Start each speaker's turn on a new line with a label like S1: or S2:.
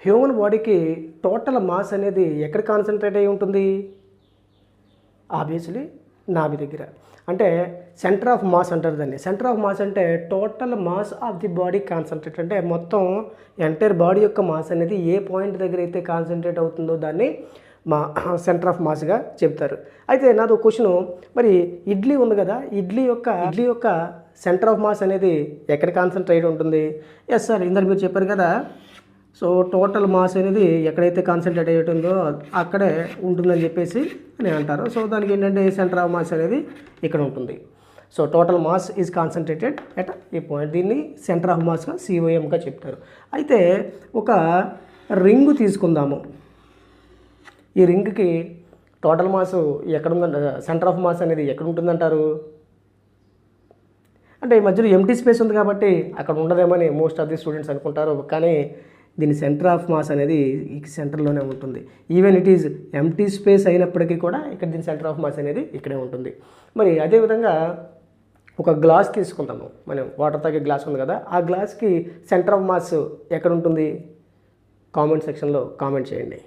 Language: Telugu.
S1: హ్యూమన్ బాడీకి టోటల్ మాస్ అనేది ఎక్కడ కాన్సన్ట్రేట్ అయి ఉంటుంది? ఆబ్వియస్లీ నాభి దగ్గర. అంటే సెంటర్ ఆఫ్ మాస్ అంటారు దాన్ని. సెంటర్ ఆఫ్ మాస్ అంటే total mass of the body concentrate, అంటే మొత్తం ఎంటైర్ బాడీ యొక్క మాస్ అనేది ఏ పాయింట్ దగ్గర అయితే కాన్సన్ట్రేట్ అవుతుందో దాన్ని మా సెంటర్ ఆఫ్ మాస్గా చెప్తారు. అయితే నాది ఒక క్వశ్చను, మరి ఇడ్లీ ఉంది కదా, ఇడ్లీ యొక్క సెంటర్ ఆఫ్ మాస్ అనేది ఎక్కడ కాన్సన్ట్రేట్ ఉంటుంది? ఎస్ సార్, ఇందాక మీరు చెప్పారు కదా, సో టోటల్ మాస్ అనేది ఎక్కడైతే కాన్సన్ట్రేట్ అయ్యి ఉంటుందో అక్కడే ఉంటుందని చెప్పేసి అని అంటారు. సో దానికి ఏంటంటే సెంటర్ ఆఫ్ మాస్ అనేది ఇక్కడ ఉంటుంది. So total mass is concentrated at ఈ పాయింట్. దీన్ని సెంటర్ ఆఫ్ మాస్గా COMగా చెప్తారు. అయితే ఒక రింగు తీసుకుందాము. ఈ రింగ్కి టోటల్ మాస్ ఎక్కడ ఉందంట, సెంటర్ ఆఫ్ మాస్ అనేది ఎక్కడ ఉంటుందంటారు? అంటే ఈ మధ్యలో ఎంటీ స్పేస్ ఉంది కాబట్టి అక్కడ ఉండదేమని మోస్ట్ ఆఫ్ ది స్టూడెంట్స్ అనుకుంటారు. కానీ దీని సెంటర్ ఆఫ్ మాస్ అనేది ఈ సెంటర్లోనే ఉంటుంది. Even it is empty space అయినప్పటికీ కూడా ఇక్కడ దీని సెంటర్ ఆఫ్ మాస్ అనేది ఇక్కడే ఉంటుంది. మరి అదేవిధంగా ఒక గ్లాస్ తీసుకుందాము. మనం వాటర్ తాగే గ్లాస్ ఉంది కదా, ఆ గ్లాస్కి సెంటర్ ఆఫ్ మాస్ ఎక్కడ ఉంటుంది? కామెంట్ సెక్షన్లో కామెంట్ చేయండి.